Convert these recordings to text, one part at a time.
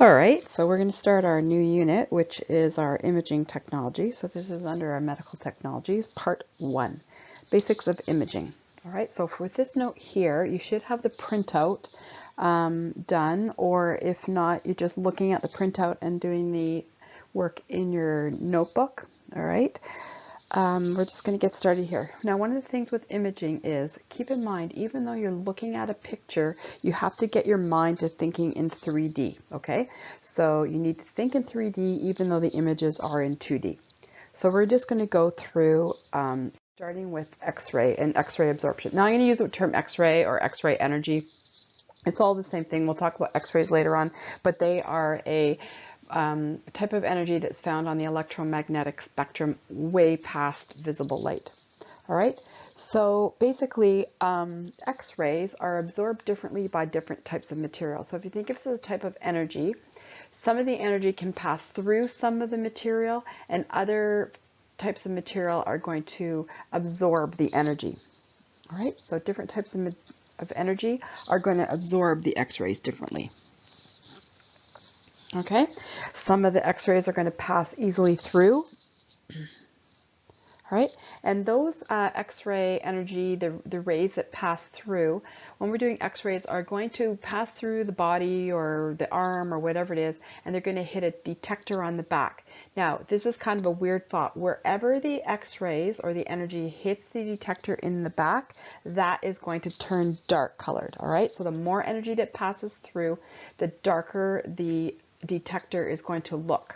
All right, so we're going to start our new unit, which is our imaging technology. So this is under our medical technologies, part 1, basics of imaging. All right, so with this note here, you should have the printout done, or if not, you're just looking at the printout and doing the work in your notebook. All right. We're just going to get started here. Now, one of the things with imaging is keep in mind, even though you're looking at a picture, you have to get your mind to thinking in 3D, okay? So you need to think in 3D even though the images are in 2D. So we're just going to go through starting with X-ray and X-ray absorption. Now I'm going to use the term X-ray or X-ray energy. It's all the same thing. We'll talk about X-rays later on, but they are a type of energy that's found on the electromagnetic spectrum way past visible light. All right, so basically X-rays are absorbed differently by different types of material. So if you think of it as a type of energy, some of the energy can pass through some of the material and other types of material are going to absorb the energy. All right, so different types of energy are going to absorb the X-rays differently. Okay, some of the X-rays are going to pass easily through. All right, and those X-ray energy, the rays that pass through, when we're doing X-rays, are going to pass through the body or the arm or whatever it is, and they're going to hit a detector on the back. Now, this is kind of a weird thought. Wherever the X-rays or the energy hits the detector in the back, that is going to turn dark colored. All right, so the more energy that passes through, the darker the detector is going to look.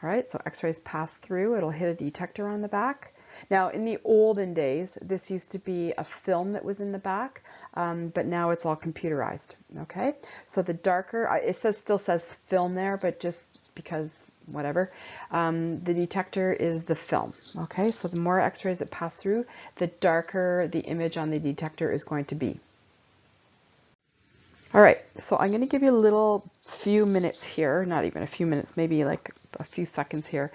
All right, so X-rays pass through, it'll hit a detector on the back. Now, in the olden days, this used to be a film that was in the back, but now it's all computerized. Okay, so the darker, it still says film there, but just because whatever, the detector is the film. Okay, so the more X-rays that pass through, the darker the image on the detector is going to be. All right, so I'm going to give you a little few minutes here, not even a few minutes, maybe like a few seconds here.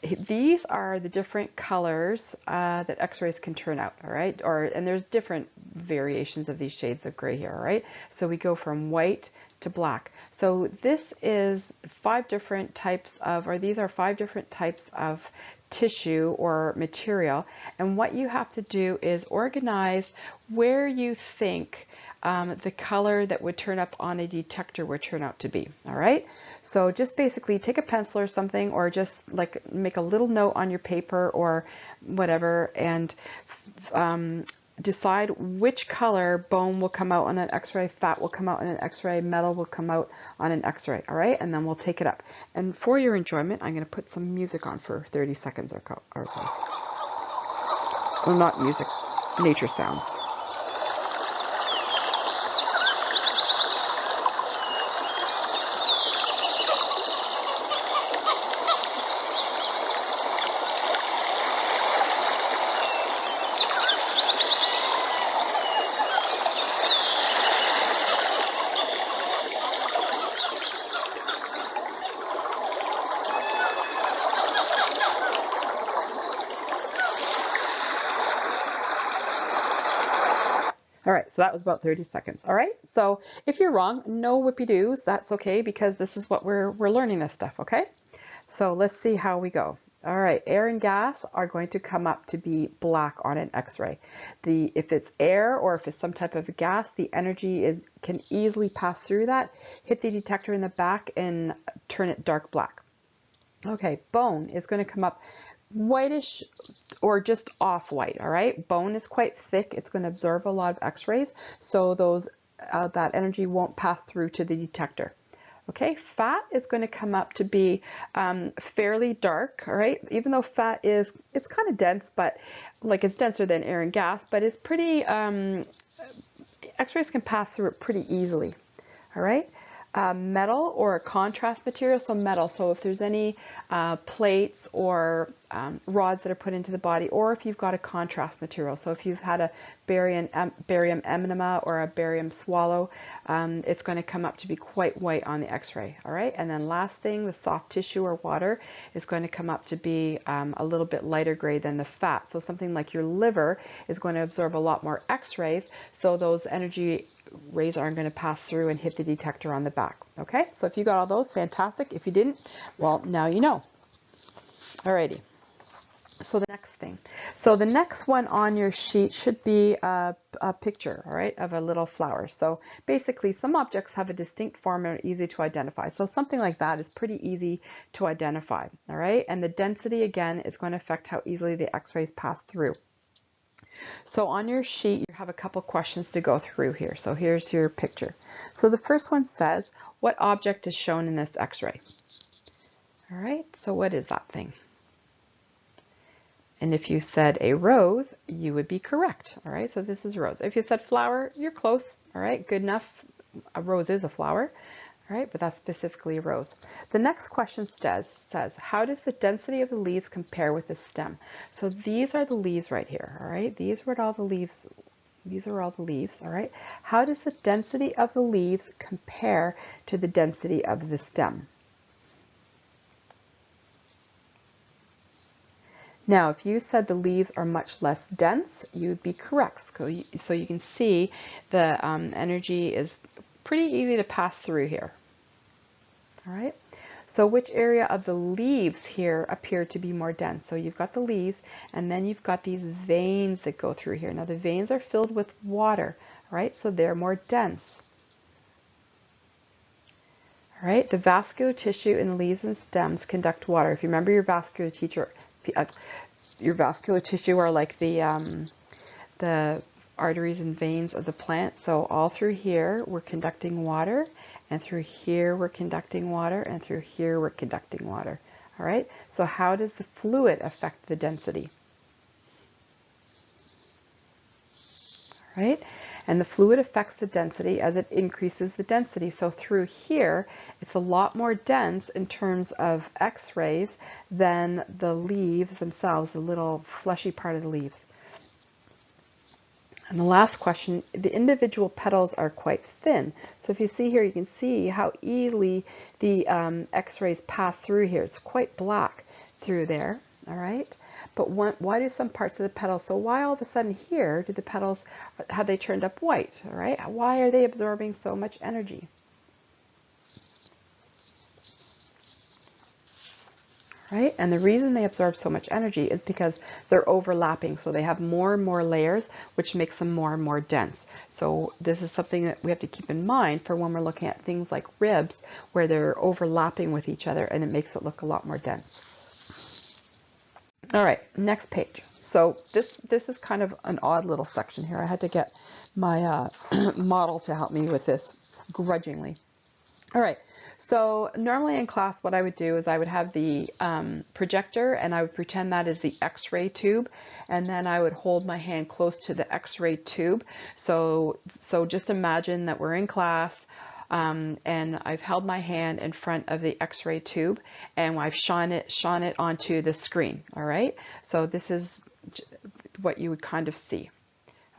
These are the different colors that X-rays can turn out, all right? And there's different variations of these shades of gray here, all right? So we go from white to black. So this is 5 different types of, or these are 5 different types of tissue or material, and what you have to do is organize where you think the color that would turn up on a detector would turn out to be. All right, so just basically take a pencil or something, or just like make a little note on your paper or whatever, and decide which color bone will come out on an X-ray, fat will come out on an X-ray, metal will come out on an X-ray. All right, and then we'll take it up. And for your enjoyment, I'm going to put some music on for 30 seconds or so. Well, not music, nature sounds. All right, so that was about 30 seconds. All right, so if you're wrong, no whippy-doos, that's okay, because this is what we're learning this stuff, okay? So let's see how we go. All right, air and gas are going to come up to be black on an X-ray. If it's air or if it's some type of gas, the energy can easily pass through that, hit the detector in the back and turn it dark black. Okay, bone is going to come up whitish or just off-white. All right, bone is quite thick, it's going to absorb a lot of X-rays, so that energy won't pass through to the detector. Okay, fat is going to come up to be fairly dark. All right, even though fat it's kind of dense, but like it's denser than air and gas, but it's pretty X-rays can pass through it pretty easily. All right, metal or a contrast material, so metal, so if there's any plates or rods that are put into the body, or if you've got a contrast material, so if you've had a barium enema or a barium swallow, it's going to come up to be quite white on the X-ray. All right, and then last thing, the soft tissue or water is going to come up to be a little bit lighter gray than the fat. So something like your liver is going to absorb a lot more X-rays, so those energy rays aren't going to pass through and hit the detector on the back. Okay, so if you got all those, fantastic. If you didn't, well, now you know. Alrighty. So the next thing. So the next one on your sheet should be a picture, all right, of a little flower. So basically some objects have a distinct form and are easy to identify. So something like that is pretty easy to identify, all right? And the density, again, is going to affect how easily the X-rays pass through. So on your sheet, you have a couple questions to go through here. So here's your picture. So the first one says, what object is shown in this X-ray? All right, so what is that thing? And if you said a rose, you would be correct. All right, so this is a rose. If you said flower, you're close. All right, good enough. A rose is a flower. All right, but that's specifically a rose. The next question says, how does the density of the leaves compare with the stem? So these are the leaves right here. All right, these are all the leaves. These are all the leaves. All right, how does the density of the leaves compare to the density of the stem? Now, if you said the leaves are much less dense, you would be correct. So you can see the energy is pretty easy to pass through here. All right. So which area of the leaves here appear to be more dense? So you've got the leaves, and then you've got these veins that go through here. Now the veins are filled with water, right? So they're more dense. All right. The vascular tissue in the leaves and stems conduct water. If you remember your vascular tissue are like the arteries and veins of the plant. So all through here, we're conducting water, and through here, we're conducting water, and through here, we're conducting water. All right. So how does the fluid affect the density? All right. And the fluid affects the density as it increases the density. So through here, it's a lot more dense in terms of X-rays than the leaves themselves, the little fleshy part of the leaves. And the last question, the individual petals are quite thin. So if you see here, you can see how easily the X-rays pass through here. It's quite black through there. All right, but why do some parts of the petals, so why all of a sudden here do the petals, have they turned up white? All right, why are they absorbing so much energy? Right, and the reason they absorb so much energy is because they're overlapping, so they have more and more layers, which makes them more and more dense. So this is something that we have to keep in mind for when we're looking at things like ribs, where they're overlapping with each other, and it makes it look a lot more dense. All right, next page. So this is kind of an odd little section here. I had to get my model to help me with this grudgingly. All right, so normally in class what I would do is I would have the projector, and I would pretend that is the X-ray tube, and then I would hold my hand close to the X-ray tube. So just imagine that we're in class, and I've held my hand in front of the X-ray tube, and I've shone it onto the screen. All right, so this is what you would kind of see.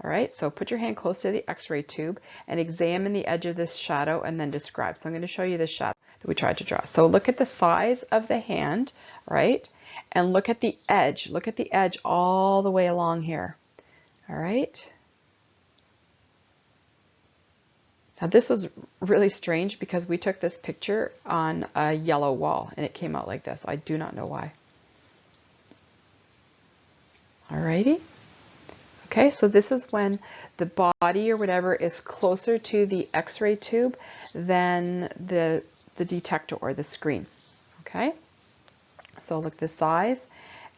All right, so put your hand close to the X-ray tube and examine the edge of this shadow and then describe. So I'm going to show you the shadow that we tried to draw. So look at the size of the hand, right? And look at the edge. Look at the edge all the way along here. All right. Now this was really strange because we took this picture on a yellow wall and it came out like this. I do not know why. Alrighty. Okay, so this is when the body or whatever is closer to the X-ray tube than the detector or the screen. Okay, so look at the size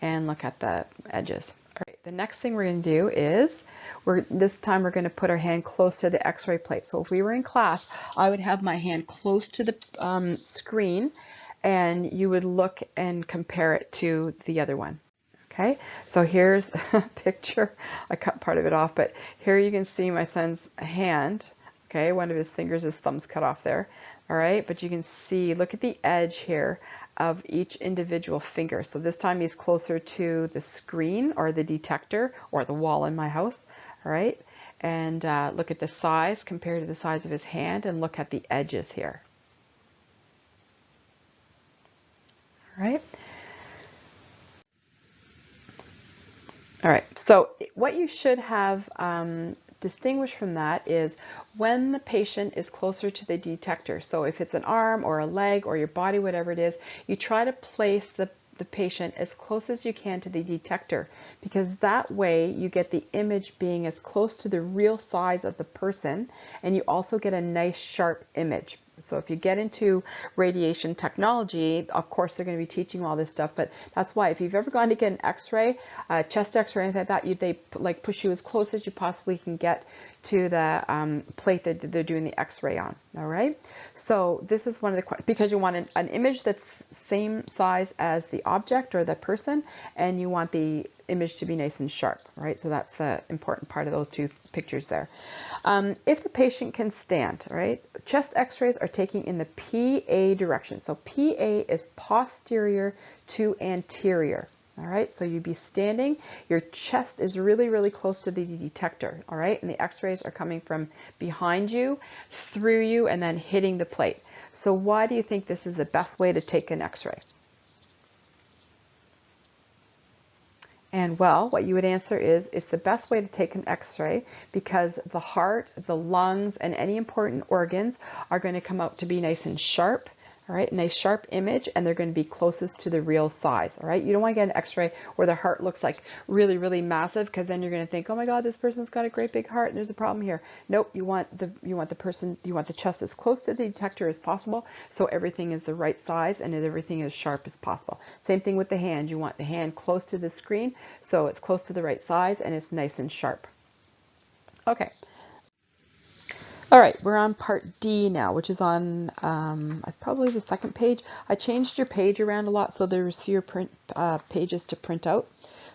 and look at the edges. All right, the next thing we're going to do is this time we're going to put our hand close to the X-ray plate. So if we were in class, I would have my hand close to the screen, and you would look and compare it to the other one. Okay, so here's a picture. I cut part of it off, but here you can see my son's hand. Okay, one of his fingers, his thumb's cut off there. All right, but you can see, look at the edge here of each individual finger. So this time he's closer to the screen or the detector or the wall in my house. All right, and look at the size compared to the size of his hand, and look at the edges here. All right. All right, so what you should have distinguish from that is when the patient is closer to the detector. So if it's an arm or a leg or your body, whatever it is, you try to place the patient as close as you can to the detector, because that way you get the image being as close to the real size of the person, and you also get a nice sharp image. So if you get into radiation technology, of course they're going to be teaching all this stuff, but that's why if you've ever gone to get an x-ray, chest x-ray, anything like that, they like push you as close as you possibly can get to the plate that they're doing the x-ray on. All right, so this is one of the, because you want an image that's same size as the object or the person, and you want the image to be nice and sharp, right? So that's the important part of those two pictures there. If the patient can stand, right? Chest x-rays are taking in the PA direction. So PA is posterior to anterior. All right, so you'd be standing, your chest is really, really close to the detector, all right? And the x-rays are coming from behind you, through you, and then hitting the plate. So why do you think this is the best way to take an x-ray? And well, what you would answer is it's the best way to take an x-ray because the heart, the lungs, and any important organs are going to come out to be nice and sharp. All right, nice sharp image, and they're going to be closest to the real size. All right, you don't want to get an x-ray where the heart looks like really, really massive, because then you're going to think, oh my God, this person's got a great big heart and there's a problem here. Nope, you want the chest as close to the detector as possible, so everything is the right size and everything is sharp as possible. Same thing with the hand. You want the hand close to the screen, so it's close to the right size and it's nice and sharp. Okay. All right, we're on part D now, which is on probably the second page. I changed your page around a lot, so there's fewer pages to print out.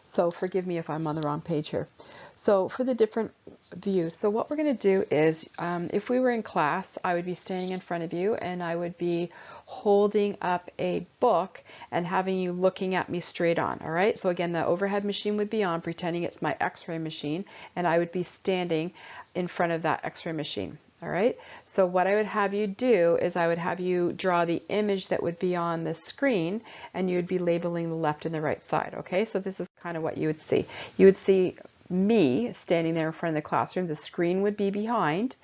So forgive me if I'm on the wrong page here. So for the different views, so what we're going to do is, if we were in class, I would be standing in front of you and I would be holding up a book and having you looking at me straight on. All right, so again, the overhead machine would be on, pretending it's my x-ray machine, and I would be standing in front of that x-ray machine. All right, so what I would have you do is I would have you draw the image that would be on the screen, and you would be labeling the left and the right side. Okay, so this is kind of what you would see. You would see me standing there in front of the classroom. The screen would be behind.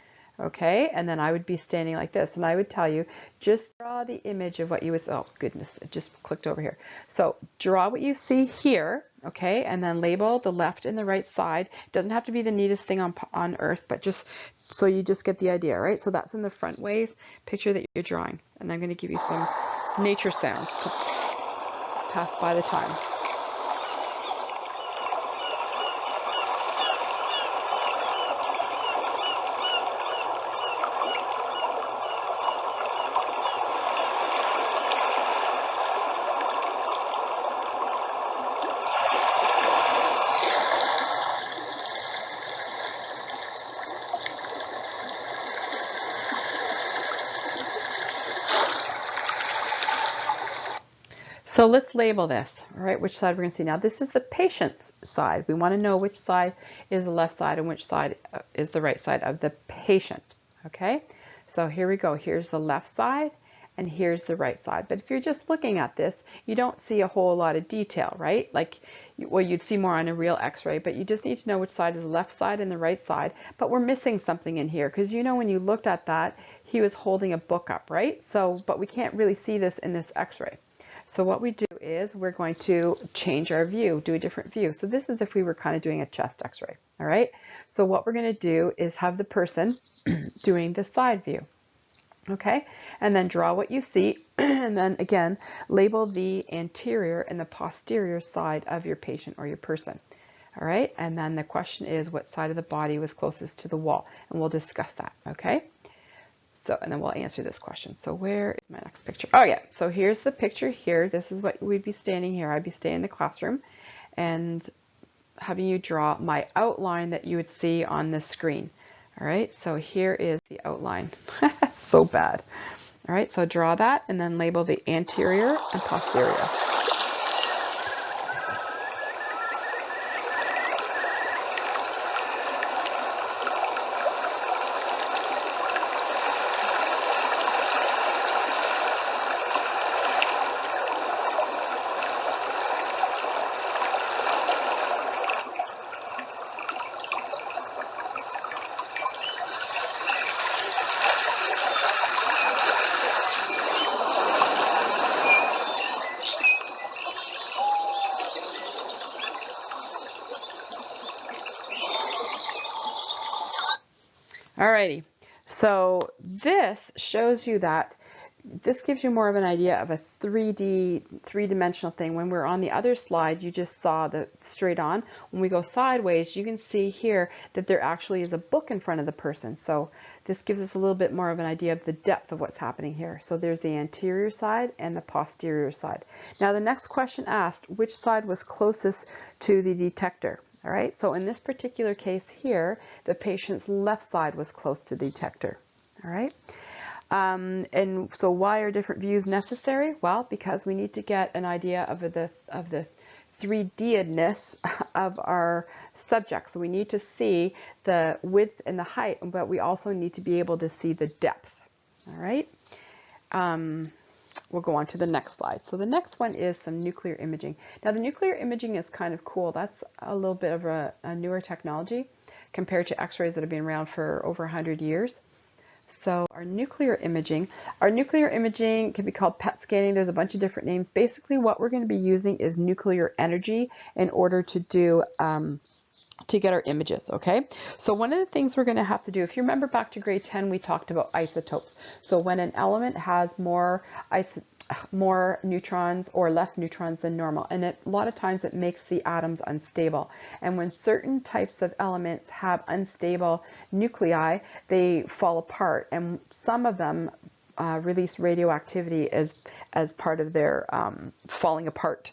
Okay, and then I would be standing like this, and I would tell you, just draw the image of what you would, oh goodness, it just clicked over here. So draw what you see here, okay, and then label the left and the right side. It doesn't have to be the neatest thing on earth, but just so you just get the idea, right? So that's in the front ways picture that you're drawing, and I'm going to give you some nature sounds to pass by the time. So let's label this, all right, which side we're going to see. Now this is the patient's side. We want to know which side is the left side and which side is the right side of the patient, okay? So here we go. Here's the left side and here's the right side. But if you're just looking at this, you don't see a whole lot of detail, right? Like, well, you'd see more on a real x-ray, but you just need to know which side is the left side and the right side. But we're missing something in here because, you know, when you looked at that, he was holding a book up, right? So, but we can't really see this in this x-ray. So what we do is we're going to change our view, do a different view. So this is if we were kind of doing a chest x-ray, all right? So what we're going to do is have the person doing the side view, okay? And then draw what you see, and then again, label the anterior and the posterior side of your patient or your person, all right? And then the question is what side of the body was closest to the wall, and we'll discuss that, okay? So, and then we'll answer this question. So where is my next picture? Oh yeah, so here's the picture here. This is what we'd be standing here. I'd be staying in the classroom and having you draw my outline that you would see on the screen. All right, so here is the outline. So bad. All right, so draw that and then label the anterior and posterior. Alrighty, so this shows you that this gives you more of an idea of a 3D, three-dimensional thing. When we're on the other slide, you just saw the straight on. When we go sideways, you can see here that there actually is a book in front of the person. So this gives us a little bit more of an idea of the depth of what's happening here. So there's the anterior side and the posterior side. Now the next question asked, which side was closest to the detector? All right, so in this particular case here, the patient's left side was close to the detector. All right. And so why are different views necessary? Well, because we need to get an idea of the 3D-ness of our subject. So we need to see the width and the height, but we also need to be able to see the depth. All right. We'll go on to the next slide. So the next one is some nuclear imaging. Now the nuclear imaging is kind of cool. That's a little bit of a newer technology compared to x-rays that have been around for over 100 years. So our nuclear imaging can be called PET scanning. There's a bunch of different names. Basically what we're going to be using is nuclear energy in order to do to get our images, okay? So one of the things we're going to have to do, if you remember back to grade 10, we talked about isotopes. So when an element has more neutrons or less neutrons than normal, and a lot of times it makes the atoms unstable. And when certain types of elements have unstable nuclei, they fall apart, and some of them release radioactivity as part of their falling apart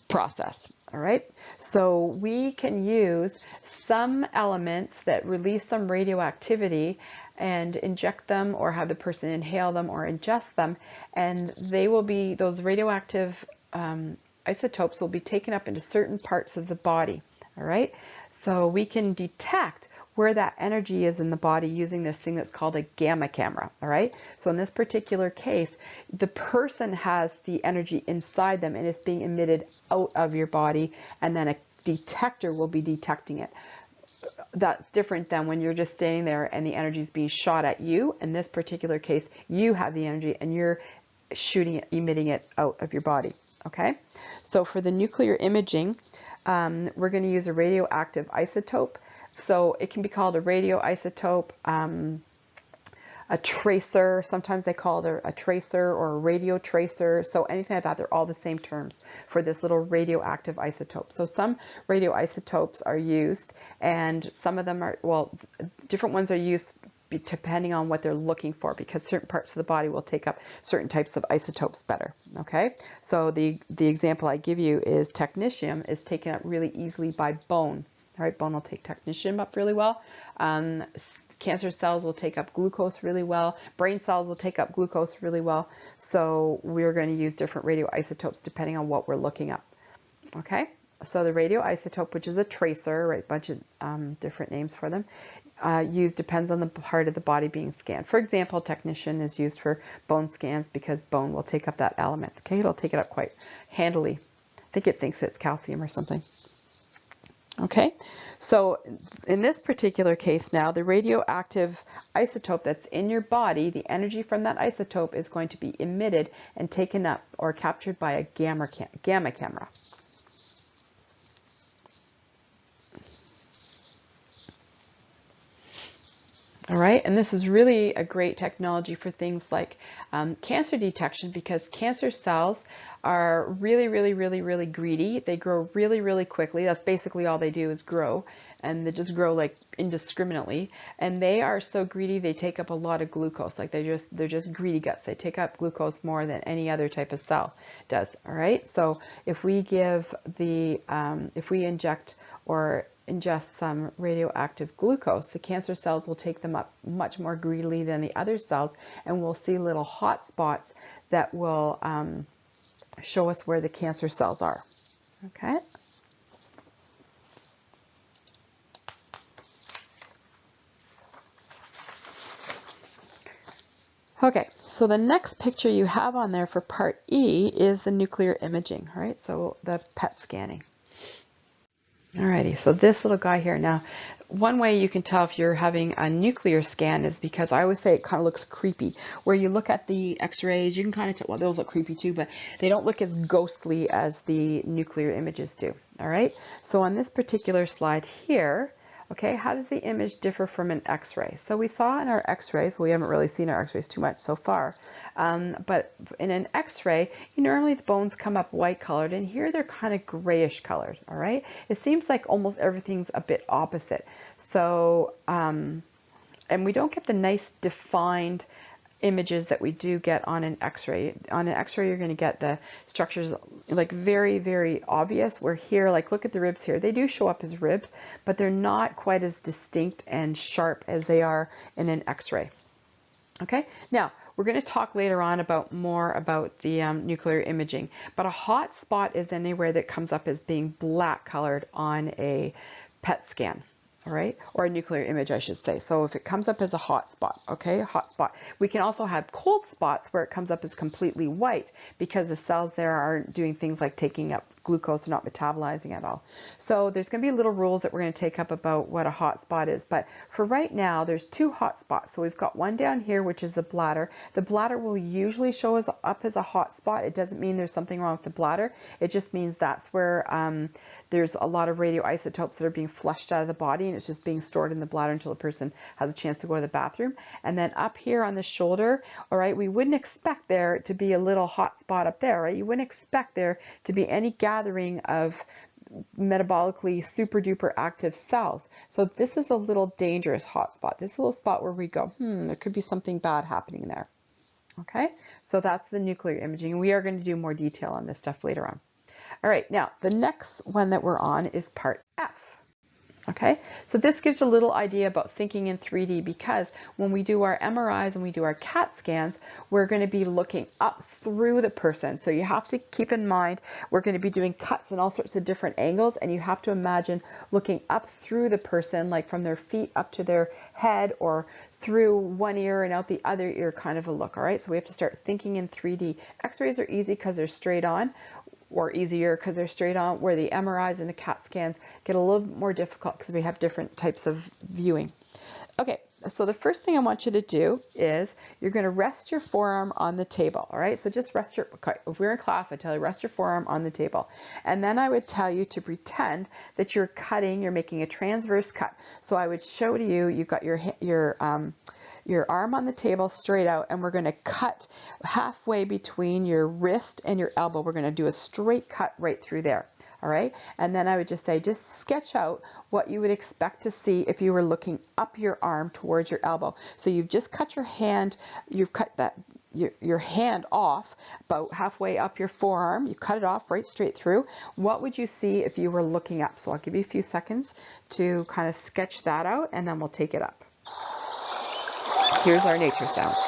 process. All right, so we can use some elements that release some radioactivity and inject them, or have the person inhale them or ingest them, and they will be, those radioactive isotopes will be taken up into certain parts of the body. All right, so we can detect where that energy is in the body using this thing that's called a gamma camera. All right, so in this particular case, the person has the energy inside them and it's being emitted out of your body, and then a detector will be detecting it. That's different than when you're just standing there and the energy is being shot at you. In this particular case, you have the energy and you're shooting it, emitting it out of your body. Okay, so for the nuclear imaging, we're going to use a radioactive isotope. So it can be called a radioisotope, a tracer. Sometimes they call it a tracer or a radio tracer. So anything like that, they're all the same terms for this little radioactive isotope. So some radioisotopes are used, and some of them are, well, different ones are used depending on what they're looking for, because certain parts of the body will take up certain types of isotopes better. Okay, so the example I give you is technetium is taken up really easily by bone. All right, bone will take technetium up really well. Cancer cells will take up glucose really well. Brain cells will take up glucose really well. So we're going to use different radioisotopes depending on what we're looking up. Okay, so the radioisotope, which is a tracer, right, bunch of different names for them, depends on the part of the body being scanned. For example, technetium is used for bone scans because bone will take up that element. Okay, it'll take it up quite handily. I think it thinks it's calcium or something. Okay, so in this particular case now, the radioactive isotope that's in your body, the energy from that isotope is going to be emitted and taken up or captured by a gamma camera. All right, and this is really a great technology for things like cancer detection, because cancer cells are really greedy. They grow really quickly. That's basically all they do is grow, and they just grow like indiscriminately. And they are so greedy, they take up a lot of glucose. Like they're just greedy guts. They take up glucose more than any other type of cell does. All right, so if we give if we inject or ingest some radioactive glucose, the cancer cells will take them up much more greedily than the other cells, and we'll see little hot spots that will show us where the cancer cells are. Okay. Okay, so the next picture you have on there for part E is the nuclear imaging, right? So the PET scanning. Alrighty, so this little guy here. Now, one way you can tell if you're having a nuclear scan is because I always say it kind of looks creepy. Where you look at the x-rays, you can kind of tell, well, those look creepy too, but they don't look as ghostly as the nuclear images do. Alright, so on this particular slide here, Okay, how does the image differ from an x-ray? So we saw in our x-rays, we haven't really seen our x-rays too much so far, but in an x-ray, normally the bones come up white colored, and here they're kind of grayish colored, all right? It seems like almost everything's a bit opposite. So, and we don't get the nice defined images that we do get on an x-ray. On an x-ray, you're going to get the structures like very, very obvious, where here, like look at the ribs here. They do show up as ribs, but they're not quite as distinct and sharp as they are in an x-ray. Okay, now we're going to talk later on more about the nuclear imaging, but a hot spot is anywhere that comes up as being black colored on a PET scan. All right, or a nuclear image, I should say. So if it comes up as a hot spot, okay, a hot spot. We can also have cold spots where it comes up as completely white because the cells there aren't doing things like taking up glucose, not metabolizing at all. So there's going to be little rules that we're going to take up about what a hot spot is. But for right now, there's two hot spots. So we've got one down here, which is the bladder. The bladder will usually show us up as a hot spot. It doesn't mean there's something wrong with the bladder. It just means that's where there's a lot of radioisotopes that are being flushed out of the body, and it's just being stored in the bladder until the person has a chance to go to the bathroom. And then up here on the shoulder, all right, we wouldn't expect there to be a little hot spot up there, right? You wouldn't expect there to be any gathering of metabolically super duper active cells. So this is a little dangerous hot spot. This little spot where we go, there could be something bad happening there. Okay, so that's the nuclear imaging. We are going to do more detail on this stuff later on. All right, now the next one that we're on is part F. Okay, so this gives a little idea about thinking in 3D, because when we do our MRIs and we do our CAT scans, we're going to be looking up through the person. So you have to keep in mind, we're going to be doing cuts in all sorts of different angles, and you have to imagine looking up through the person, like from their feet up to their head, or through one ear and out the other ear kind of a look. All right, so we have to start thinking in 3D. X-rays are easy because they're straight on, or easier because they're straight on, where the MRIs and the CAT scans get a little bit more difficult because we have different types of viewing. Okay, so the first thing I want you to do is you're going to rest your forearm on the table, all right? So just rest your, if we're in class, I tell you rest your forearm on the table. And then I would tell you to pretend that you're making a transverse cut. So I would show to you, you've got your arm on the table straight out, and we're going to cut halfway between your wrist and your elbow. We're going to do a straight cut right through there. All right, and then I would just say, just sketch out what you would expect to see if you were looking up your arm towards your elbow. So you've just cut your hand, you've cut your hand off about halfway up your forearm. You cut it off right straight through. What would you see if you were looking up? So I'll give you a few seconds to kind of sketch that out, and then we'll take it up. Here's our nature sounds.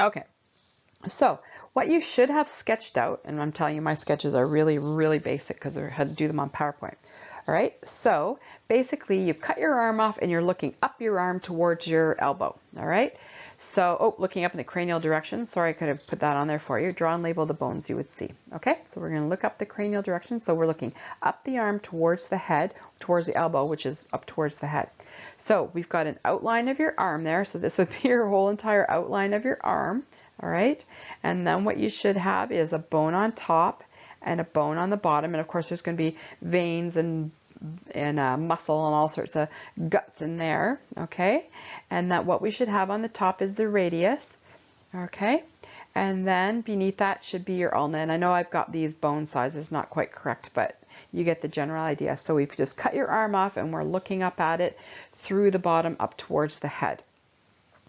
Okay, so what you should have sketched out, and I'm telling you my sketches are really, really basic because I had to do them on PowerPoint. All right, so basically you've cut your arm off and you're looking up your arm towards your elbow. All right, so, looking up in the cranial direction. Sorry, I could have put that on there for you. Draw and label the bones you would see. Okay, so we're going to look up the cranial direction. So we're looking up the arm towards the head, towards the elbow, which is up towards the head. So we've got an outline of your arm there. So this would be your whole entire outline of your arm. All right, and then what you should have is a bone on top and a bone on the bottom. And of course, there's going to be veins and muscle and all sorts of guts in there, okay? And that what we should have on the top is the radius, okay? And then beneath that should be your ulna. And I know I've got these bone sizes not quite correct, but you get the general idea. So we've just cut your arm off and we're looking up at it through the bottom up towards the head.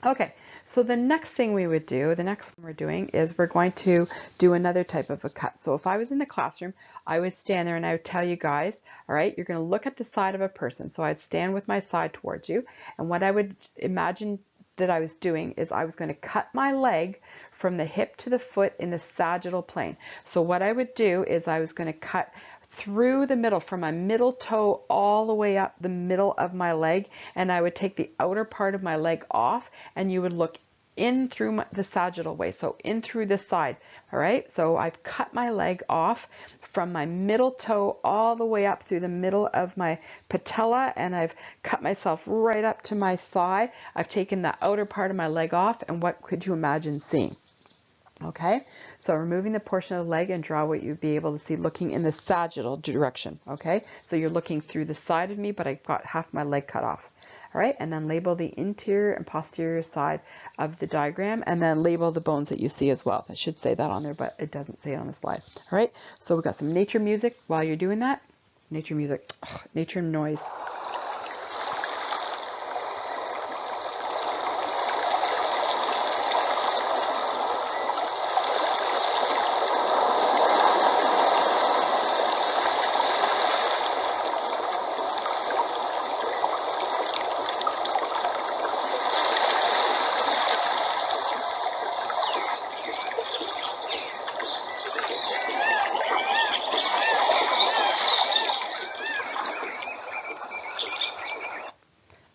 Okay, so the next thing we would do, the next one we're doing is we're going to do another type of a cut. So if I was in the classroom, I would stand there and I would tell you guys, all right, you're going to look at the side of a person. So I'd stand with my side towards you. And what I would imagine that I was doing is I was going to cut my leg from the hip to the foot in the sagittal plane. So what I would do is I was going to cut through the middle, from my middle toe all the way up the middle of my leg, and I would take the outer part of my leg off, and you would look in through the sagittal way, so in through this side. All right, so I've cut my leg off from my middle toe all the way up through the middle of my patella, and I've cut myself right up to my thigh. I've taken the outer part of my leg off, and what could you imagine seeing? Okay, so removing the portion of the leg, and draw what you'd be able to see looking in the sagittal direction. Okay, so you're looking through the side of me, but I've got half my leg cut off. All right, and then label the interior and posterior side of the diagram, and then label the bones that you see as well. That should say that on there, but it doesn't say it on the slide. All right, so we've got some nature music while you're doing that. Nature music, nature noise.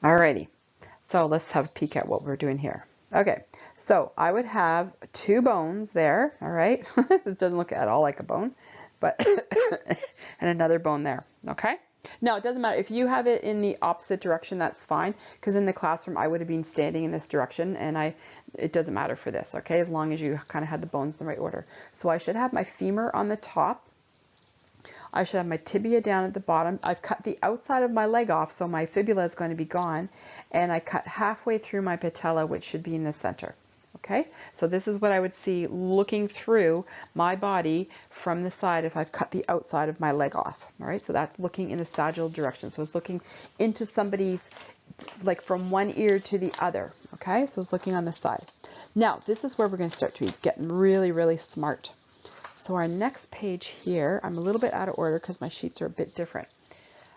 Alrighty, so let's have a peek at what we're doing here. Okay, so I would have two bones there, all right? It doesn't look at all like a bone, but and another bone there, okay? Now, it doesn't matter. If you have it in the opposite direction, that's fine, because in the classroom, I would have been standing in this direction, and it doesn't matter for this, okay? As long as you kind of had the bones in the right order. So I should have my femur on the top. I should have my tibia down at the bottom. I've cut the outside of my leg off, so my fibula is going to be gone. And I cut halfway through my patella, which should be in the center. Okay, so this is what I would see looking through my body from the side if I've cut the outside of my leg off. All right, so that's looking in the sagittal direction. So it's looking into somebody's, like from one ear to the other. Okay, so it's looking on the side. Now, this is where we're going to start to be getting really, really smart. So our next page here, I'm a little bit out of order because my sheets are a bit different.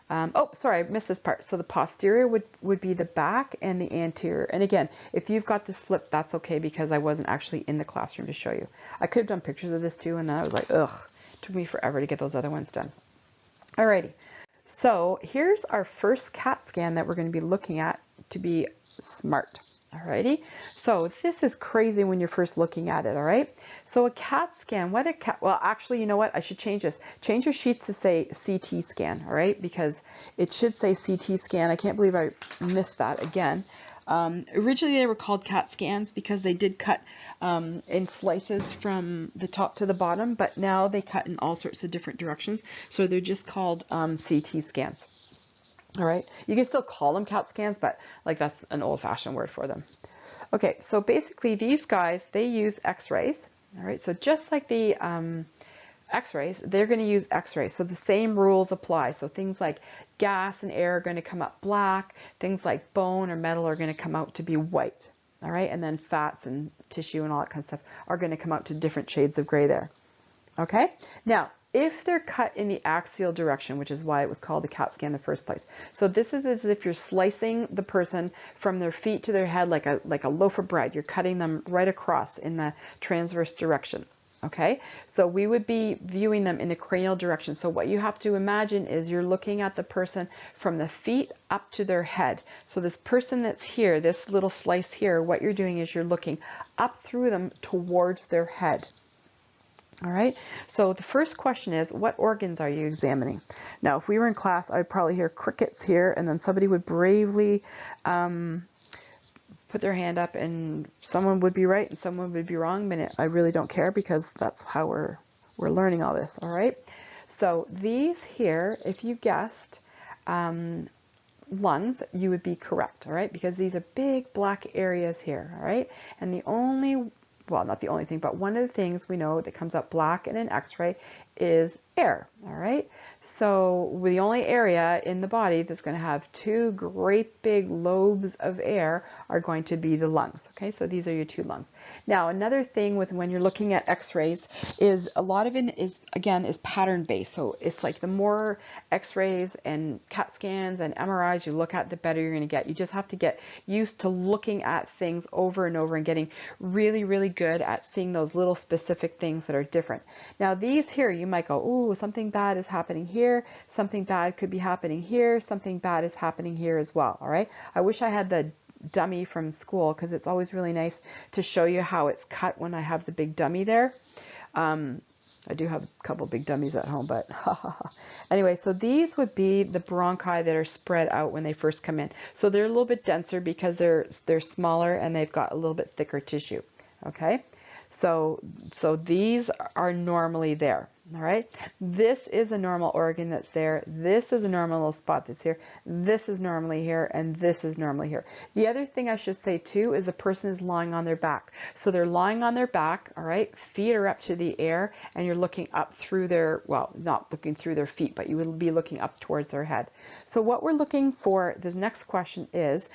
Oh, sorry, I missed this part. So the posterior would be the back, and the anterior. And again, if you've got this slip, that's okay, because I wasn't actually in the classroom to show you. I could have done pictures of this too, and then I was like, ugh, it took me forever to get those other ones done. Alrighty, so here's our first CAT scan that we're going to be looking at to be smart. Alrighty, so this is crazy when you're first looking at it, all right? So a CAT scan, well, actually, you know what? I should change this. Change your sheets to say CT scan, all right? Because it should say CT scan. I can't believe I missed that again. Originally, they were called CAT scans because they did cut in slices from the top to the bottom, but now they cut in all sorts of different directions. So they're just called CT scans. All right, you can still call them CAT scans, but like that's an old-fashioned word for them. Okay, so basically these guys, they use x-rays. All right, so just like the x-rays, they're going to use x-rays. So the same rules apply. So things like gas and air are going to come up black. Things like bone or metal are going to come out to be white. All right, and then fats and tissue and all that kind of stuff are going to come out to different shades of gray there. Okay, now if they're cut in the axial direction, which is why it was called a CAT scan in the first place. So this is as if you're slicing the person from their feet to their head like a loaf of bread. You're cutting them right across in the transverse direction. Okay, so we would be viewing them in the cranial direction. So what you have to imagine is you're looking at the person from the feet up to their head. So this person that's here, this little slice here, what you're doing is you're looking up through them towards their head. All right, so the first question is, what organs are you examining? Now, if we were in class, I'd probably hear crickets here, and then somebody would bravely put their hand up, and someone would be right and someone would be wrong. But I really don't care, because that's how we're learning all this. All right, so these here, if you guessed lungs, you would be correct. All right, because these are big black areas here. All right, and the only, well, not the only thing, but one of the things we know that comes up black in an x-ray is air, all right? So the only area in the body that's going to have two great big lobes of air are going to be the lungs, okay? So these are your two lungs. Now, another thing with when you're looking at x-rays is a lot of it is, again, is pattern based. So it's like the more x-rays and CAT scans and MRIs you look at, the better you're going to get. You just have to get used to looking at things over and over and getting really, really good at seeing those little specific things that are different. Now, these here, you might go, ooh, something bad is happening here, something bad could be happening here, something bad is happening here as well, all right? I wish I had the dummy from school, because it's always really nice to show you how it's cut when I have the big dummy there. I do have a couple big dummies at home, but anyway, so these would be the bronchi that are spread out when they first come in. So they're a little bit denser because they're smaller and they've got a little bit thicker tissue, okay? So these are normally there, all right? This is a normal organ that's there. This is a normal little spot that's here. This is normally here, and this is normally here. The other thing I should say too is the person is lying on their back. So they're lying on their back, all right? Feet are up to the air, and you're looking up through their, well, not looking through their feet, but you would be looking up towards their head. So what we're looking for, this next question is,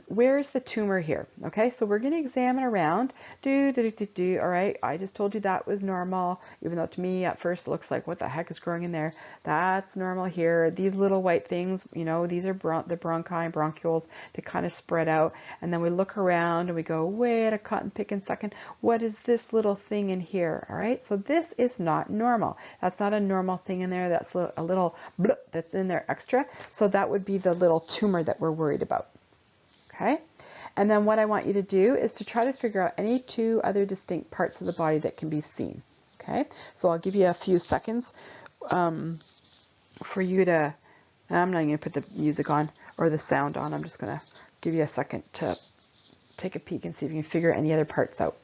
where is the tumor here? Okay, so we're going to examine around. All right, I just told you that was normal, even though to me at first it looks like, what the heck is growing in there? That's normal here. These little white things, you know, these are the bronchi and bronchioles. They kind of spread out, and then we look around and we go, wait a cotton picking second, what is this little thing in here? All right, so this is not normal. That's not a normal thing in there. That's a little blip that's in there extra. So that would be the little tumor that we're worried about. Okay, and then what I want you to do is to try to figure out any two other distinct parts of the body that can be seen. Okay, so I'll give you a few seconds for you to, I'm not going to put the music on or the sound on, I'm just going to give you a second to take a peek and see if you can figure any other parts out.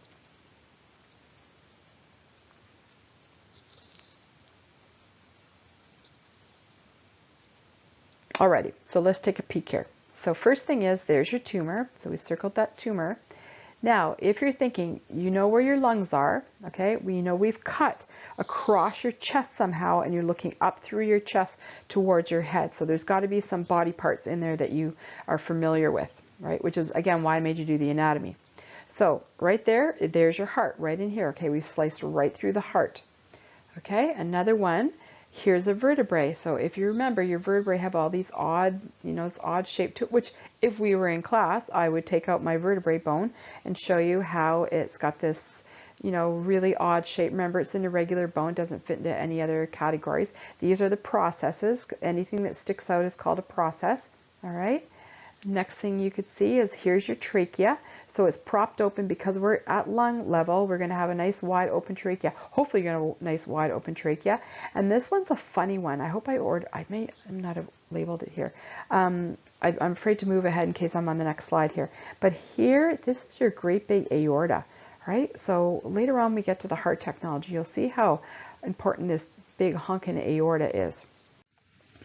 Alrighty, so let's take a peek here. So first thing is, there's your tumor. So we circled that tumor. Now, if you're thinking, you know where your lungs are, okay? We know we've cut across your chest somehow, and you're looking up through your chest towards your head. So there's got to be some body parts in there that you are familiar with, right? Which is, again, why I made you do the anatomy. So right there, there's your heart right in here. Okay, we've sliced right through the heart. Okay, another one. Here's a vertebrae. So if you remember, your vertebrae have all these odd, you know, it's odd shape to it, which if we were in class, I would take out my vertebrae bone and show you how it's got this, you know, really odd shape. Remember, it's an irregular bone, doesn't fit into any other categories. These are the processes. Anything that sticks out is called a process. All right. Next thing you could see is here's your trachea. So it's propped open because we're at lung level. We're going to have a nice wide open trachea. Hopefully you're going to have a nice wide open trachea. And this one's a funny one. I hope I'm not have labeled it here. I'm afraid to move ahead in case I'm on the next slide here. But here, this is your great big aorta, right? So later on we get to the heart technology. You'll see how important this big honking aorta is.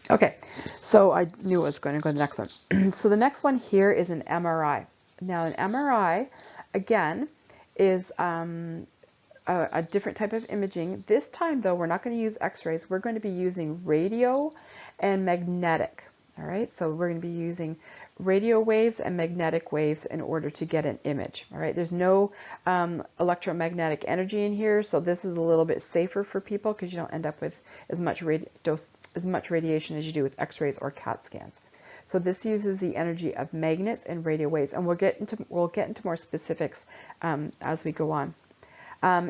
Okay, so I knew I was going to go to the next one. So the next one here is an MRI. Now an MRI, again, is a different type of imaging. This time though, we're not going to use x-rays. We're going to be using radio and magnetic. All right, so we're going to be using radio waves and magnetic waves in order to get an image. All right, there's no electromagnetic energy in here, so this is a little bit safer for people because you don't end up with as much radiation as you do with x-rays or CAT scans. So this uses the energy of magnets and radio waves, and we'll get into more specifics as we go on.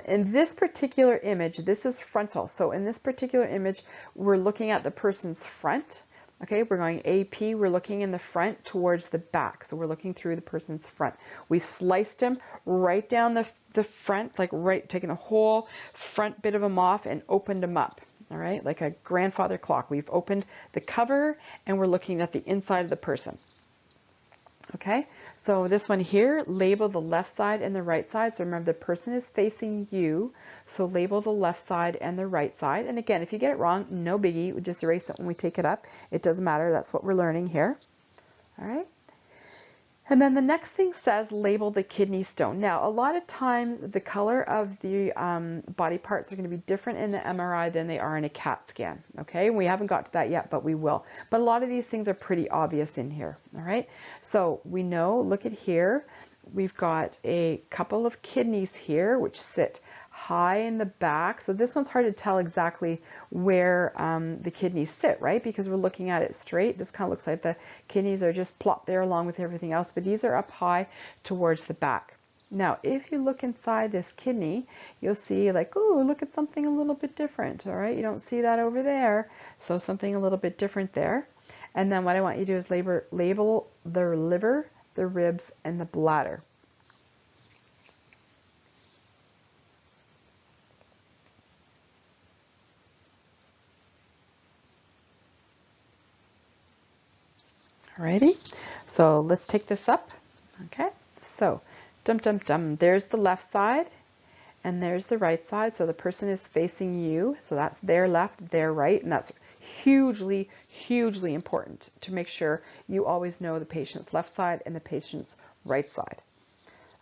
In this particular image, this is frontal. So in this particular image, we're looking at the person's front. Okay, we're going AP, we're looking in the front towards the back. So we're looking through the person's front. We've sliced him right down the front, like right, taking the whole front bit of him off and opened him up. All right, like a grandfather clock. We've opened the cover and we're looking at the inside of the person. Okay, so this one here, label the left side and the right side. So remember, the person is facing you, so label the left side and the right side. And again, if you get it wrong, no biggie, we just erase it when we take it up. It doesn't matter, that's what we're learning here. All right. And then the next thing says label the kidney stone. Now, a lot of times the color of the body parts are going to be different in the MRI than they are in a CAT scan. Okay, we haven't got to that yet, but we will. But a lot of these things are pretty obvious in here. All right, so we know, look at here, we've got a couple of kidneys here which sit high in the back. So this one's hard to tell exactly where the kidneys sit, right? Because we're looking at it straight. This kind of looks like the kidneys are just plopped there along with everything else, but these are up high towards the back. Now, if you look inside this kidney, you'll see like, oh, look at something a little bit different, all right? You don't see that over there, so something a little bit different there. And then what I want you to do is label the liver, the ribs, and the bladder. Alrighty, so let's take this up. Okay, so there's the left side and there's the right side. So the person is facing you, so that's their left, their right, and that's hugely, hugely important to make sure you always know the patient's left side and the patient's right side.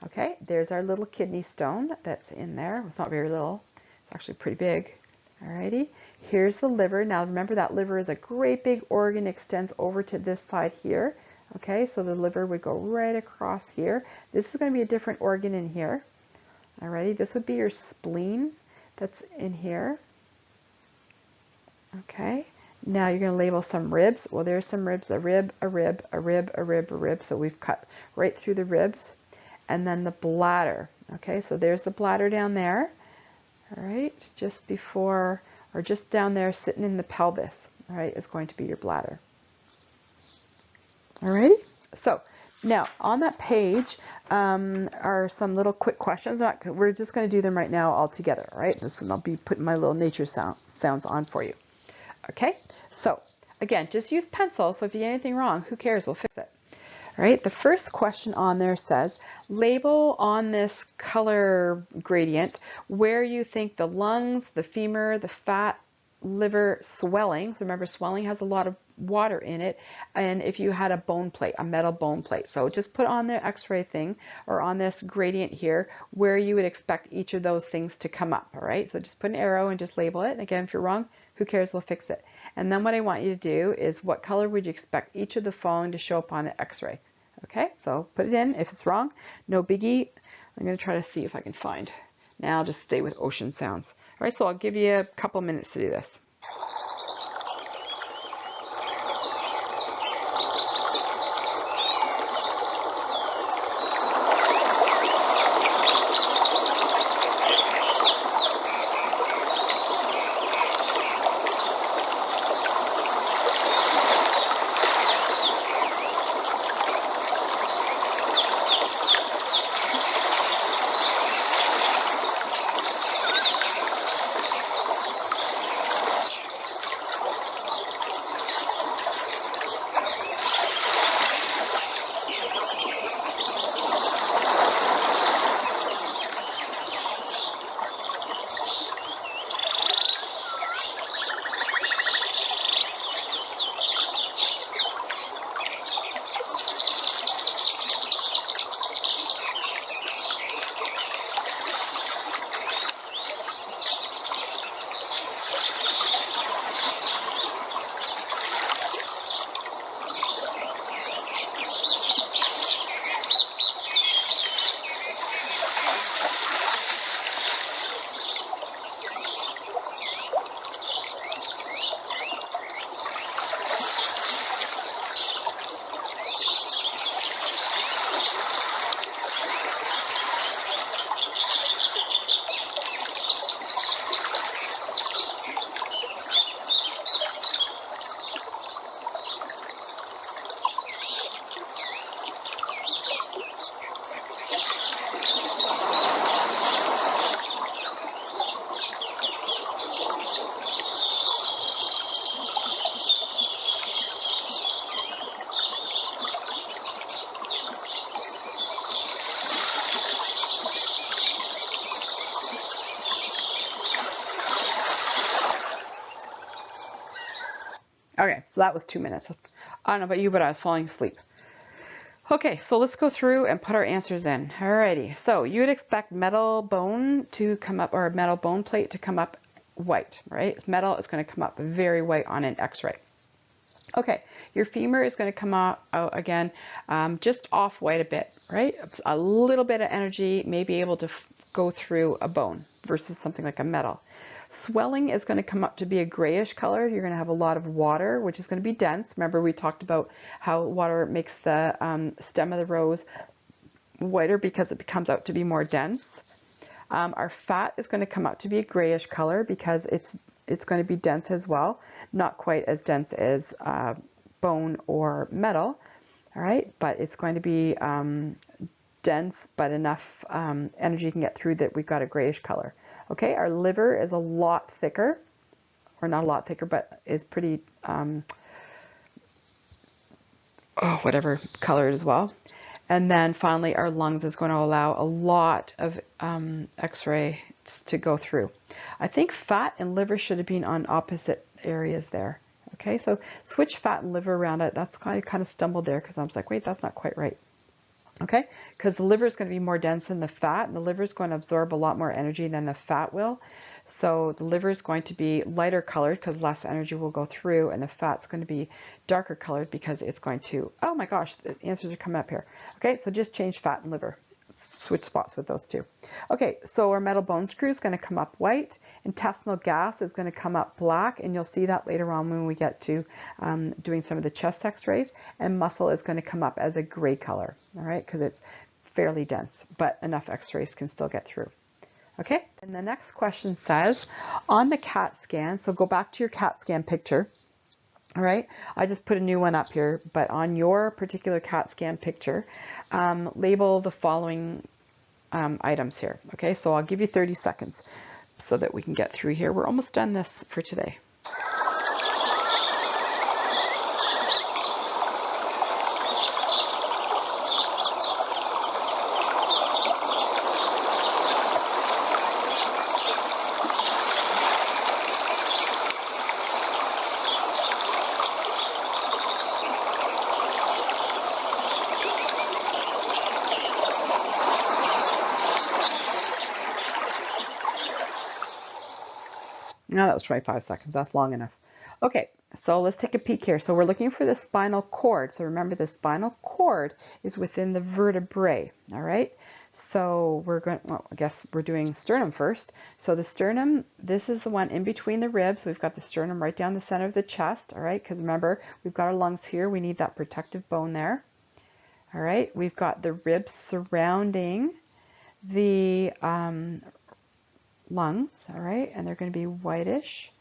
Okay, there's our little kidney stone that's in there. It's not very little, it's actually pretty big. Alrighty, here's the liver. Now remember that liver is a great big organ, extends over to this side here. Okay, so the liver would go right across here. This is going to be a different organ in here. Alrighty, this would be your spleen that's in here. Okay, now you're going to label some ribs. Well, there's some ribs, a rib, a rib, a rib, a rib, a rib. So we've cut right through the ribs. And then the bladder. Okay, so there's the bladder down there. All right, just before or just down there sitting in the pelvis, all right, is going to be your bladder. All righty, so now on that page are some little quick questions. We're just going to do them right now all together, all right? And I'll be putting my little nature sounds on for you. Okay, so again, just use pencil, so if you get anything wrong, who cares, we'll fix it. All right, the first question on there says, label on this color gradient where you think the lungs, the femur, the fat, liver, swelling. So remember, swelling has a lot of water in it. And if you had a bone plate, a metal bone plate. So just put on the x-ray thing or on this gradient here where you would expect each of those things to come up. All right, so just put an arrow and just label it. And again, if you're wrong, who cares, we'll fix it. And then what I want you to do is what color would you expect each of the following to show up on the x-ray? Okay, so put it in. If it's wrong, no biggie. I'm going to try to see if I can find. Now I'll just stay with ocean sounds. All right, so I'll give you a couple minutes to do this. Okay, so that was 2 minutes. I don't know about you, but I was falling asleep. Okay, so let's go through and put our answers in. Alrighty, so you would expect metal bone to come up, or metal bone plate to come up white, right? Metal is going to come up very white on an x-ray. Okay, your femur is going to come out again, just off white a bit, right? A little bit of energy may be able to go through a bone versus something like a metal. Swelling is going to come up to be a grayish color. You're going to have a lot of water, which is going to be dense. Remember, we talked about how water makes the stem of the rose whiter because it comes out to be more dense. Our fat is going to come out to be a grayish color because it's going to be dense as well, not quite as dense as bone or metal, all right, but it's going to be dense, but enough energy can get through that we've got a grayish color. Okay, our liver is a lot thicker, or not a lot thicker, but is pretty, whatever colored as well. And then finally, our lungs is going to allow a lot of X-rays to go through. I think fat and liver should have been on opposite areas there. Okay, so switch fat and liver around it. That's kind of stumbled there because I was like, wait, that's not quite right. Okay, because the liver is going to be more dense than the fat, and the liver is going to absorb a lot more energy than the fat will. So the liver is going to be lighter colored because less energy will go through, and the fat's going to be darker colored because it's going to, oh my gosh, the answers are coming up here. Okay, so just change fat and liver. Switch spots with those two. Okay, so our metal bone screw is going to come up white. Intestinal gas is going to come up black, and you'll see that later on when we get to doing some of the chest x-rays. And muscle is going to come up as a gray color, all right, because it's fairly dense, but enough x-rays can still get through. Okay, and the next question says, on the CAT scan, so go back to your CAT scan picture. All right, I just put a new one up here, but on your particular CAT scan picture, label the following items here. Okay, so I'll give you 30 seconds so that we can get through here. We're almost done this for today. No, that was 25 seconds. That's long enough. Okay, so let's take a peek here. So we're looking for the spinal cord. So remember, the spinal cord is within the vertebrae. All right. So we're going, well, I guess we're doing sternum first. So the sternum, this is the one in between the ribs. We've got the sternum right down the center of the chest. All right. Because remember, we've got our lungs here. We need that protective bone there. All right. We've got the ribs surrounding the lungs, all right, and they're going to be whitish,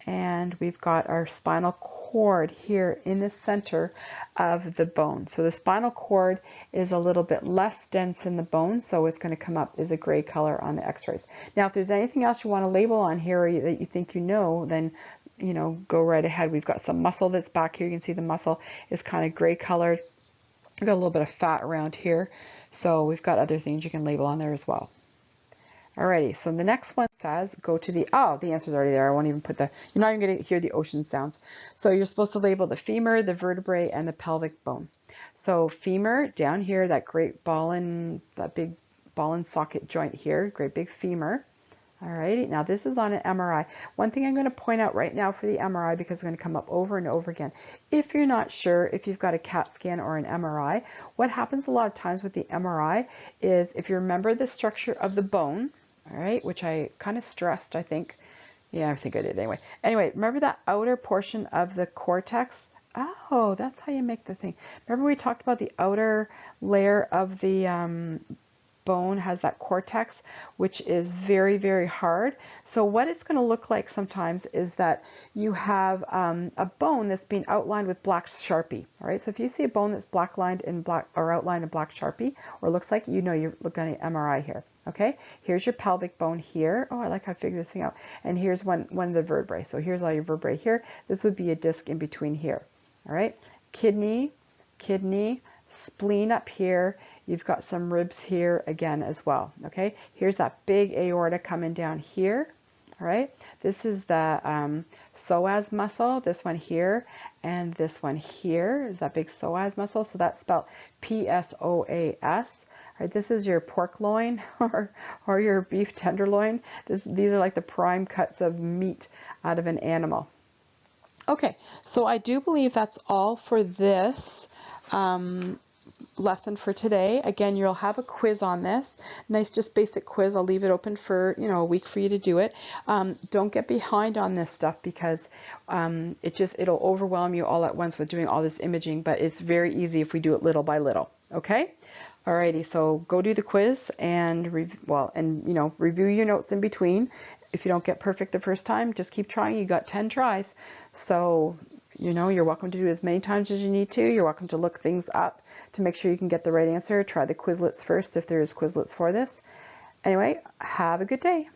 and we've got our spinal cord here in the center of the bone. So the spinal cord is a little bit less dense in the bone, so it's going to come up as a gray color on the x-rays. Now if there's anything else you want to label on here or that you think you know, then go right ahead. We've got some muscle that's back here. You can see the muscle is kind of gray colored. We've got a little bit of fat around here, so we've got other things you can label on there as well. Alrighty, so the next one says, go to the, oh, the answer's already there. I won't even put the, you're not even going to hear the ocean sounds. So you're supposed to label the femur, the vertebrae, and the pelvic bone. So femur, down here, that great that big ball and socket joint here, great big femur. Alrighty, now this is on an MRI. One thing I'm going to point out right now for the MRI, because it's going to come up over and over again. If you're not sure if you've got a CAT scan or an MRI, what happens a lot of times with the MRI is if you remember the structure of the bone, all right, which I kind of stressed, I think. Yeah, I think I did anyway. Anyway, remember that outer portion of the cortex? Oh, that's how you make the thing. Remember we talked about the outer layer of the bone has that cortex, which is very, very hard. So what it's going to look like sometimes is that you have a bone that's being outlined with black Sharpie. All right, so if you see a bone that's black-lined in black or outlined in black Sharpie, or looks like, you're looking at an MRI here. Okay, here's your pelvic bone here. Oh, I like how I figured this thing out. And here's one of the vertebrae. So here's all your vertebrae here. This would be a disc in between here. All right, kidney, spleen up here. You've got some ribs here again as well. Okay, here's that big aorta coming down here. All right, this is the psoas muscle, this one here, and this one here is that big psoas muscle. So that's spelled P-S-O-A-S. Right, this is your pork loin or your beef tenderloin. These are like the prime cuts of meat out of an animal. Okay, so I do believe that's all for this lesson for today. Again, you'll have a quiz on this. Nice, just basic quiz. I'll leave it open for, a week for you to do it. Don't get behind on this stuff because it'll overwhelm you all at once with doing all this imaging, but it's very easy if we do it little by little. Okay? Alrighty, so go do the quiz and review your notes in between. If you don't get perfect the first time, just keep trying. You got 10 tries. So, you're welcome to do as many times as you need to. You're welcome to look things up to make sure you can get the right answer. Try the Quizlets first if there is Quizlets for this. Anyway, have a good day.